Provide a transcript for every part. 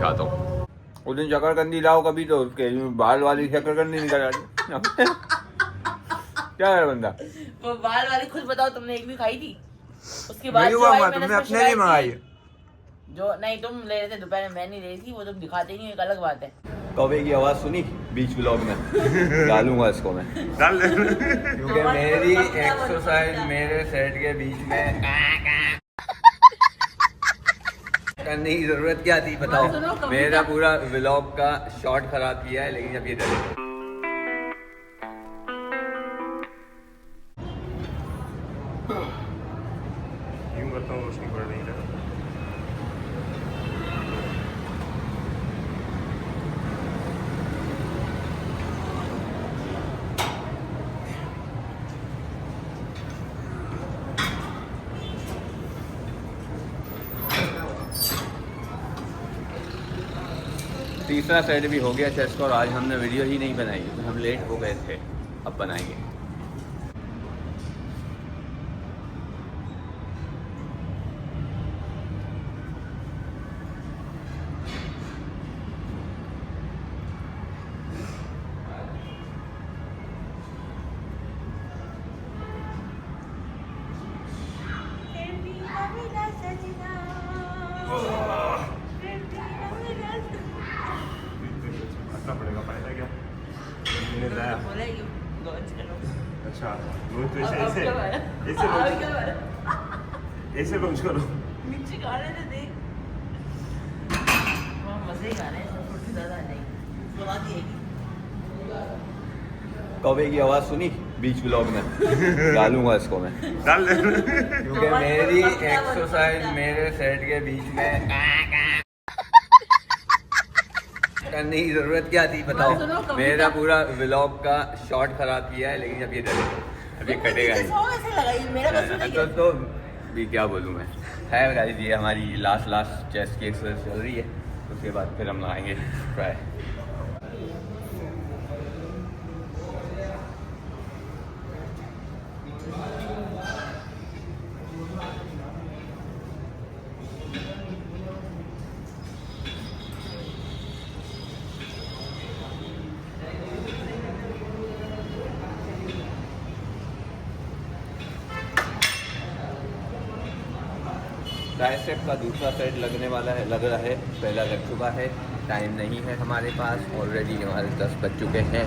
दिखाता हूँ। उस दिन शकरकंदी लाओ कभी तो उसके बाल वाली शकरकंदी निकल आती। क्या है बंदा? वो बाल वाली खुद बताओ, तुमने एक भी खाई थी? उसके बाद नहीं हुआ, तुमने अपने लिए मंगाई। जो नहीं तुम ले रहे थे दोपहर में, मैं नहीं ले रही थी, वो तुम दिखाते नहीं, एक अलग बात है। कौवे की आवाज सुनी बीच ब्लॉग में? डालूंगा इसको मैं, डाल दे, क्योंकि मेरी एक्सरसाइज मेरे सेट के बीच में करने की जरूरत क्या थी बताओ? मेरा पूरा व्लॉग का शॉट खराब किया है, लेकिन अब ये डरे। यूं करता हूँ, रोशनी पड़ रही है। तीसरा सेट भी हो गया चेस्ट का, और आज हमने वीडियो ही नहीं बनाई क्योंकि हम लेट हो गए थे। अब बनाएंगे। रखना पड़ेगा, फायदा क्या? मैंने लाया। अच्छा, वो तो ऐसे ऐसे ऐसे लॉन्च करो। नीचे गाने तो देख, मजे ही गाने हैं, ज्यादा नहीं सुना दिएगी। कौवे की आवाज सुनी बीच ब्लॉग में? डालूंगा इसको मैं, डाल दे, क्योंकि मेरी एक्सरसाइज मेरे सेट के बीच में करने की जरूरत क्या थी बताओ? मेरा पूरा व्लॉग का शॉट खराब किया है, लेकिन अब ये डरे, अब ये कटेगा नहीं। तो भी क्या बोलूँ मैं। है गाइस, ये हमारी लास्ट चेस्ट की एक्सरसाइज चल रही है, उसके बाद फिर हम लगाएंगे ट्राई। ट्राइसेप का दूसरा सेट लगने वाला है, लग रहा है। पहला लग चुका है, टाइम नहीं है हमारे पास, ऑलरेडी हमारे 10 बज चुके हैं,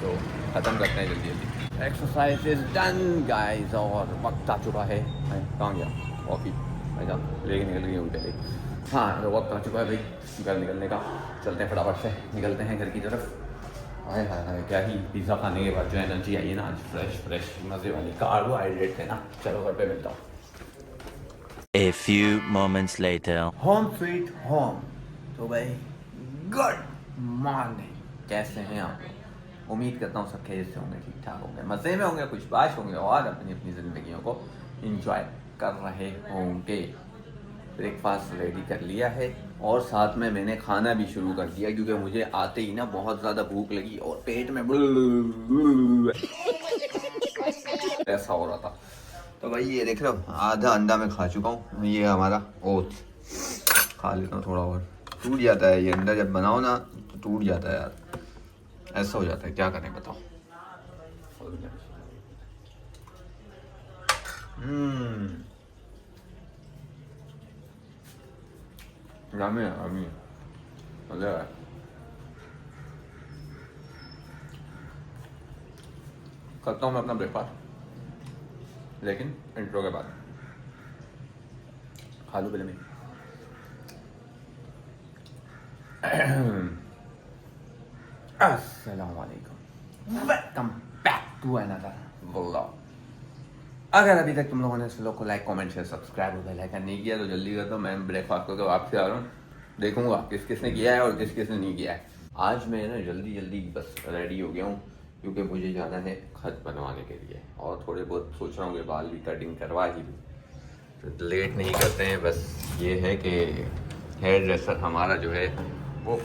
तो ख़त्म करते हैं जल्दी जल्दी। एक्सरसाइज इज डन गाइस, और वक्त आ चुका है। कहाँ गया कॉफ़ी? भाई साहब लेके निकल गई उनके लिए। हाँ, तो वक्त आ चुका है भाई घर निकलने का। चलते हैं फटाफट से, निकलते हैं घर की तरफ। हाय हाय हाय, क्या ही पिज़्ज़ा खाने के बाद जो एनर्जी आई है ना आज, फ्रेश मज़े वाली, कार्बोहाइड्रेट थे ना। चलो घर पे मिलता हूँ। A few moments later. Home sweet home. तो भाई गुड मॉर्निंग, कैसे हैं आप? उम्मीद करता हूँ सब खैरियत से होंगे, ठीक ठाक होंगे, मज़े में होंगे, खुशबाश होंगे, और अपनी अपनी ज़िंदगियों को इंजॉय कर रहे होंगे। ब्रेकफास्ट रेडी कर लिया है, और साथ में मैंने खाना भी शुरू कर दिया, क्योंकि मुझे आते ही ना बहुत ज़्यादा भूख लगी और पेट में ऐसा हो रहा था। तो भाई ये देख रहे हो, आधा अंडा मैं खा चुका हूँ। ये हमारा ओट्स खा लेता हूँ थोड़ा और। टूट जाता है ये अंडा, जब बनाओ ना तो टूट जाता है यार, ऐसा हो जाता है, क्या करें बताओ। मजा आया। करता हूँ मैं अपना ब्रेकफास्ट, लेकिन इंट्रो के बाद। खा लो पहले मैं। अस्सलाम वालेकुम, welcome back to another vlog. अगर अभी तक तुम लोगों ने इस व्लॉग को लाइक कमेंट शेयर सब्सक्राइब और बेल आइकन नहीं किया तो जल्दी कर दो। मैं ब्रेकफास्ट करके वापस आ रहा हूँ, देखूंगा किस किसने किया है और किस किसने नहीं किया है। आज मैं ना जल्दी बस रेडी हो गया हूँ, क्योंकि मुझे जाना है खत बनवाने के लिए, और थोड़े बहुत सोच रहा हूँ कि बाल भी कटिंग करवा ही लूँ, तो लेट नहीं करते हैं। बस ये है कि हेयर ड्रेसर हमारा जो है वो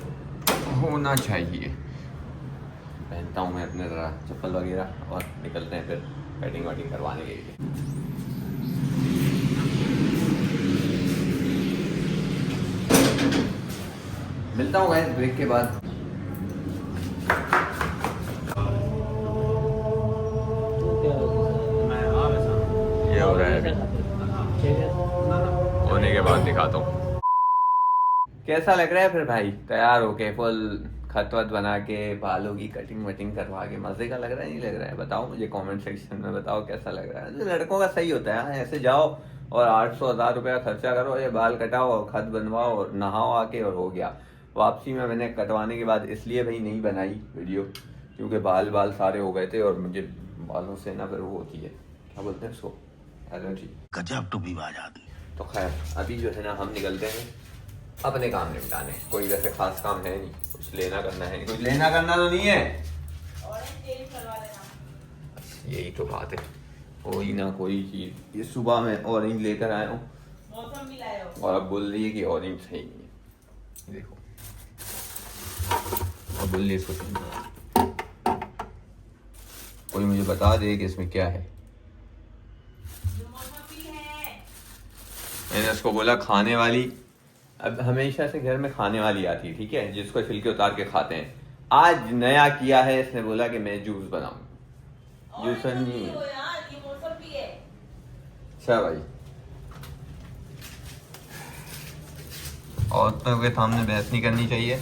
होना चाहिए। पहनता हूँ मैं अपने ज़रा चप्पल वगैरह, और निकलते हैं फिर कटिंग वटिंग करवाने के लिए। मिलता हूँ गाइस ब्रेक के बाद। ये हो रहा है होने के बाद दिखाता हूँ कैसा लग रहा है। फिर भाई तैयार होके फुल खत वत बना के बालों की कटिंग वटिंग करवा के मजे का लग रहा है नहीं लग रहा है? बताओ मुझे कमेंट सेक्शन में बताओ कैसा लग रहा है। तो लड़कों का सही होता है हाँ, ऐसे जाओ और 800-1000 रुपये का खर्चा करो, ये बाल कटाओ और खत बनवाओ और नहाओ आके और हो गया। वापसी में मैंने कटवाने के बाद इसलिए भाई नहीं बनाई वीडियो क्योंकि बाल सारे हो गए थे और मुझे बालों से ना फिर वो होती है क्या बोलते हैं उसको, एलर्जी। गजब टू विवाद आदमी। तो खैर अभी जो है ना हम निकलते हैं अपने काम निपटाने। कोई वैसे खास काम है नहीं, कुछ लेना करना है नहीं, कुछ लेना करना तो नहीं है। यही तो बात है, कोई ना कोई चीज। ये सुबह में ऑरेंज लेकर आया हूँ मौसम भी लाए हो और अब बोल रही है कि ऑरेंज सही नहीं है। देखो और बोल रही है इसको सही नहीं है। कोई मुझे बता दे कि इसमें क्या है। मैंने उसको बोला खाने वाली, अब हमेशा से घर में खाने वाली आती है ठीक है, जिसको छिलके उतार के खाते हैं। आज नया किया है, इसने बोला कि मैं जूस बनाऊं। जूस नहीं है अच्छा भाई, औरतों के सामने बहस नहीं करनी चाहिए,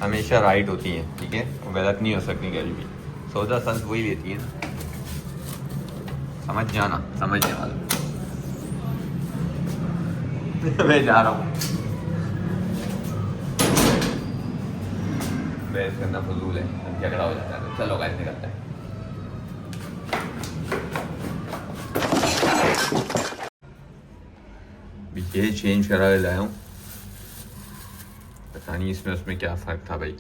हमेशा राइट होती है ठीक है, वो गलत नहीं हो सकती कभी भी। सौदा संत वही लेती है ना, समझ जाना समझने वाला। मैं जा रहा हूँ, बहस करना फजूल है, झगड़ा हो जाता है। चलो गाइस निकलते हैं। ये चेंज करा के लाया हूँ, पता नहीं इसमें उसमें क्या फ़र्क था भाई।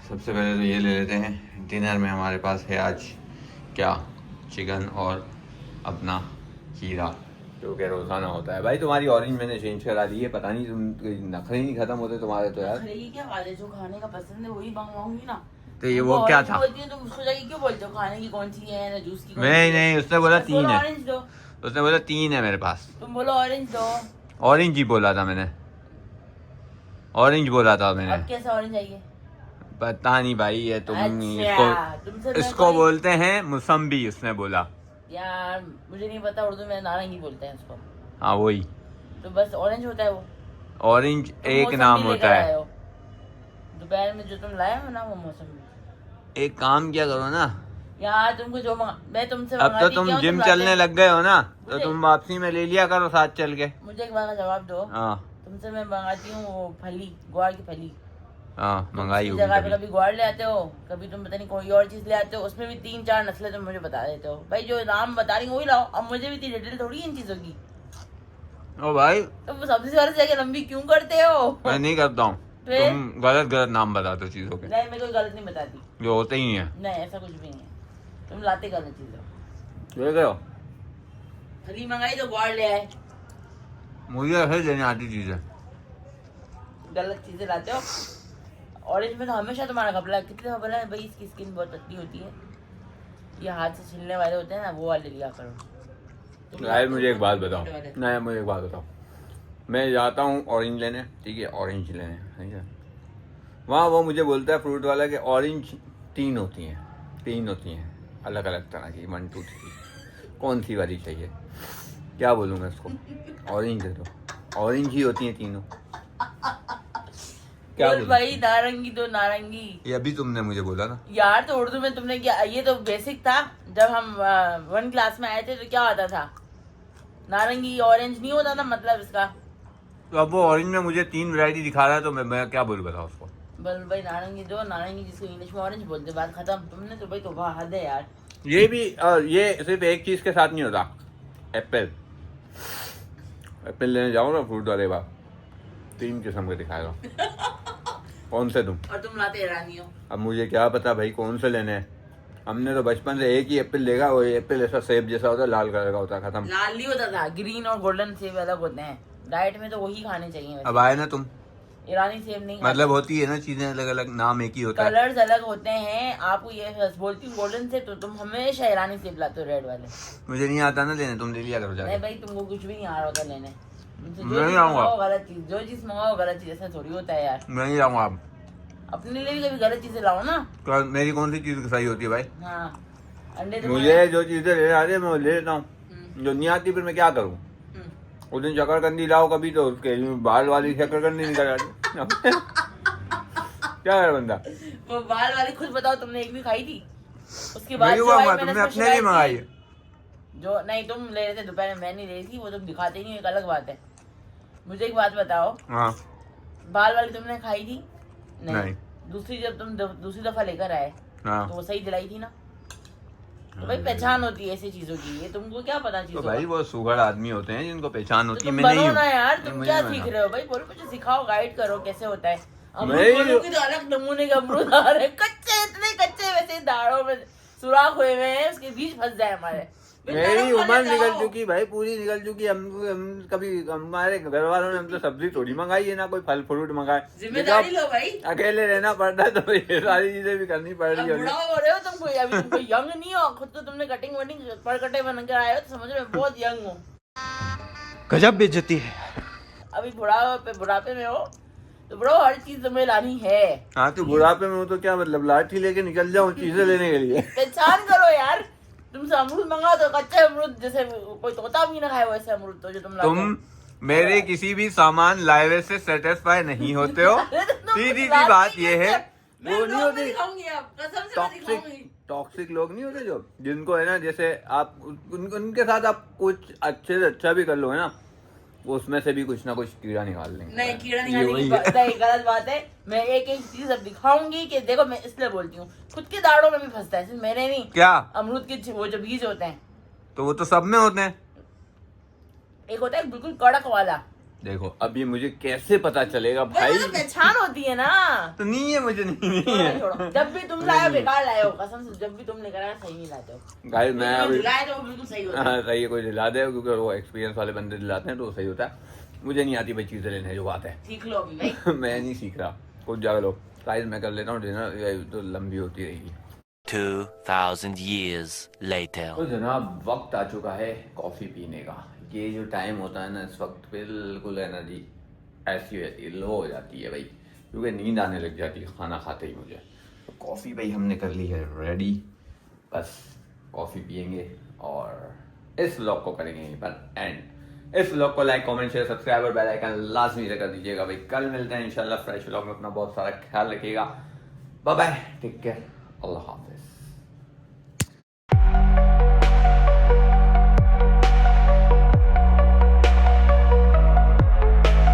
सबसे पहले तो ये ले लेते हैं। डिनर में हमारे पास है आज क्या, चिकन और अपना खीरा जो कि रोज़ाना होता है। भाई तुम्हारी ऑरेंज मैंने चेंज करा दी है, पता नहीं तुम नखरे ही नहीं खत्म होते तुम्हारे तो यार। ये क्या बात है, जो खाने का पसंद है वही मंगवाऊंगी ना। तो ये वो क्या था? तुम उसको जाके क्यों बोलते हो खाने की कौन सी है ना जूस की? नहीं उसने बोला 3 है, ऑरेंज दो। उसने बोला 3 है मेरे पास। तुम बोलो ऑरेंज दो। ऑरेंज ही बोला था मैंने, ऑरेंज बोला था मैंने। अब कैसा ऑरेंज चाहिए? पता नहीं भाई ये तुम अच्छा, तुमसे इसको बोलते हैं मौसम्बी, उसने बोला। यार मुझे नहीं पता, उर्दू में नारंगी बोलते हैं उसको। हाँ वही, तो बस ऑरेंज होता है वो। ऑरेंज तुम एक मौसम्बी नाम लेकर होता आए है। हो। दोपहर में जो तुम लाए हो ना वो मौसम्बी। एक काम क्या करो ना, यार तुमको जो मैं तुमसे अब तो मंगाती तुम क्या हूँ, जिम लाते चलने हो। लग गए हो ना, तो मुझे- तुम वापसी में ले लिया करो साथ चल के। मुझे एक बार का जवाब दो। हाँ तुमसे मैं मंगाती हूँ वो फली, ग्वार की फली। हाँ मंगाई उसी होगी जगह पे कभी। कभी ग्वार ले आते हो, कभी तुम पता नहीं कोई और चीज ले आते हो, उसमें भी 3-4 नस्लें तुम मुझे बता देते हो। भाई जो नाम बता रही हूँ वही लाओ, अब मुझे भी इतनी डिटेल थोड़ी है इन चीजों की। ओ भाई तुम सबसे ज्यादा से जगह लंबी क्यों करते हो? मैं नहीं करता हूँ, फिर? तुम गलत नाम बताते हो चीजों के नहीं मैं कोई गलत नहीं बताती, जो होते ही है। नहीं ऐसा कुछ भी नहीं है, तुम लाते गलत चीजें। देख रहे हो, फली मंगाई तो ग्वार ले आए, मुझे ऐसे देने आती चीजें। गलत चीजें लाते हो। ऑरेंज में तो हमेशा तुम्हारा कपड़ा कितने बोला है भाई, इसकी स्किन बहुत पतली होती है, ये हाथ से छिलने वाले होते हैं ना, वो वाले लिया करो। यार मुझे एक बात बताओ, वाले। नहीं मुझे एक बात बताओ, मैं जाता हूँ ऑरेंज लेने ठीक है, ऑरेंज लेने ठीक है, वहाँ वो मुझे बोलता है फ्रूट वाला कि ऑरेंज 3 होती हैं अलग अलग तरह की, 1 2 3, कौन सी वाली चाहिए? क्या बोलूँ मैं उसको, ऑरेंज दे दो, ऑरेंज ही होती हैं तीनों। क्या बोल बोलूं? भाई नारंगी दो, नारंगी। ये अभी तुमने मुझे बोला ना। यार तो उर्दू में तुमने क्या, ये तो बेसिक था। जब हम 1 क्लास में आए थे तो क्या होता था, नारंगी ऑरेंज नहीं होता था मतलब इसका। तो अब वो ऑरेंज में मुझे 3 वैरायटी दिखा रहा है, तो मैं क्या बोलूँ बताओ उसको। बोल भाई नारंगी दो, नारंगी जिसको इंग्लिश में ऑरेंज बोलते, बात खत्म। तुमने तो भाई तो हद है यार। ये भी ये सिर्फ एक चीज के साथ नहीं होता, एप्पल लेने जाओ ना फ्रूट वाले बात, 3 किस्म के दिखाएगा। कौन से तुम? और तुम लाते ईरानी हो। अब मुझे क्या पता भाई कौन से लेने हैं, हमने तो बचपन से एक ही एप्पल लेगा, वो एप्पल ऐसा सेब जैसा होता है, लाल कलर का होता है, खत्म। लाल नहीं होता था, ग्रीन और गोल्डन सेब अलग होते हैं, डाइट में तो वही खाने चाहिए वैसे। अब आए ना तुम, ईरानी सेब नहीं मतलब होती है ना चीजें अलग अलग, नाम एक ही होता है। कलर्स अलग होते हैं। आपको ये बोलती हूँ गोल्डन सेब, तो तुम हमेशा ईरानी सेब लाते हो, रेड वाले। मुझे नहीं आता ना लेने, तुम ले लिया करो नहीं जाके। भाई तुमको कुछ भी नहीं आ रहा होता लेने। मुझसे मैं नहीं आऊंगा। गलत चीज, जो चीज मंगाओ गलत चीज, ऐसा थोड़ी होता है यार। मैं नहीं जाऊंगा अब। अपने लिए भी कभी गलत चीजें लाओ ना। तो मेरी कौन सी चीज सही होती है भाई? हाँ, अंडे तो मुझे जो चीजें ले आते हैं मैं वो ले लेता हूँ, जो नहीं आती फिर मैं क्या करूँ? हम्म। उस दिन शकरकंदी लाओ कभी तो उसके बाल वाली शकरकंदी निकल आती। क्या है बंदा? वो बाल वाली खुद बताओ, तुमने एक भी खाई थी? उसके बाद मैं जो क्यों आई खाऊंगा? मैंने तुमने उसमें अपने लिए शिकायत मंगाई की। है। जो नहीं तुम ले रहे थे दोपहर में, मैं नहीं ले रही थी, वो तुम दिखाते ही नहीं, एक अलग बात है। मुझे एक बात बताओ, हाँ बाल वाली तुमने खाई थी? नहीं। दूसरी जब तुम दूसरी दफा लेकर आए हाँ तो वो सही दिलाई थी ना? तो भाई पहचान होती है ऐसी चीजों की, ये तुमको क्या पता तो चीजों भाई का? वो सुगड़ आदमी होते हैं जिनको पहचान तो होती है। तुम मैं नहीं बनो हूँ। ना यार, तुम मुझे क्या नहीं सीख बना। रहे हो भाई? बोलो मुझे सिखाओ, गाइड करो कैसे होता है। अमरूद मैं- बोलोगे तो अलग नमूने के अमरूद आ रहे हैं, कच्चे, इतने कच्चे, वैसे दाढ़ों में सुराख हुए हुए हैं, उसके बीज फंस जाए हमारे। मेरी उम्र निकल चुकी भाई, पूरी निकल चुकी। हम कभी हमारे घर वालों ने हमसे सब्जी थोड़ी मंगाई है, ना कोई फल फ्रूट मंगाए। जिम्मेदारी लो भाई। अकेले रहना पड़ता है तो ये सारी चीजें भी करनी पड़ अब रही है। बुढ़ा हो रहे हो तुम, कोई अभी तुम कोई यंग नहीं हो, खुद तो तुमने कटिंग वटिंग परकटे बन कर आए हो तो समझ रहे हो बहुत यंग हो। गजब बेइज्जती है। अभी बुढ़ापे में हो तो ब्रो हर चीज तुम्हें लानी है। हाँ तो बुढ़ापे में हो तो क्या मतलब, लाठी लेके निकल जाऊं चीजें लेने के लिए? पहचान करो यार, तुमसे अमरूद मंगा तो कच्चे अमरूद, जैसे कोई तोता भी ना खाए वैसे अमरूद तो जो तुम लाते हो। तुम मेरे किसी भी सामान लाए से सेटिस्फाई नहीं होते हो। अरे तो तुम सीधी सी लाते बात ही ये है, मैं वो नहीं vlog में होती दिखाऊंगी अब, कसम से मैं टॉक्सिक दिखाऊंगी। टॉक्सिक लोग नहीं होते जो, जिनको है ना, जैसे आप उनके साथ आप कुछ अच्छे से अच्छा भी कर लो है ना, वो उसमें से भी कुछ ना कुछ कीड़ा निकाल लेंगे। नहीं, कीड़ा ये निकालने वही की है। बात नहीं, गलत बात है। मैं एक एक चीज अब दिखाऊंगी कि देखो, मैं इसलिए बोलती हूँ, खुद के दाढ़ों में भी फंसता है, सिर्फ मैंने नहीं। क्या? अमरूद के वो जो बीज होते हैं, तो वो तो सब में होते हैं। एक होता है बिल्कुल कड़क वाला, देखो अब ये मुझे कैसे पता चलेगा भाई? भाई पहचान होती है ना। तो नहीं है, मुझे नहीं छोड़ो, है। छोड़ो। जब भी तुम लाए हो बेकार लाए हो, कसम से जब भी तुम लेकर आए हो, सही नहीं लाते हो। गाइस मैं लेकिन अभी दिलाए तो वो बिल्कुल सही होता है। हाँ सही है, कोई दिला दे, क्योंकि वो एक्सपीरियंस वाले बंदे दिलाते हैं तो वो सही होता है। मुझे नहीं आती भाई चीजें लेने, जो बात है। सीख लो अभी भाई। मैं नहीं सीख रहा, कुछ जगह लो। गाइस मैं कर लेता हूँ डिनर, ये तो लंबी होती रहेगी। 2000 years later. तो जनाब वक्त आ चुका है कॉफ़ी पीने का। ये जो टाइम होता है ना, इस वक्त बिल्कुल एनर्जी ऐसी रहती है, लो हो जाती है भाई, क्योंकि नींद आने लग जाती है खाना खाते ही मुझे। तो कॉफ़ी भाई हमने कर ली है रेडी, बस कॉफ़ी पियेंगे और इस व्लॉग को करेंगे यहीं पर एंड। इस व्लॉग को लाइक कमेंट शेयर सब्सक्राइब और बेल आइकन लाजमी से कर दीजिएगा भाई। कल मिलते हैं इंशाल्लाह फ्रेश व्लॉग में। अपना बहुत सारा ख्याल रखिएगा। बाय बाय, टेक केयर, अल्लाह हाफिज।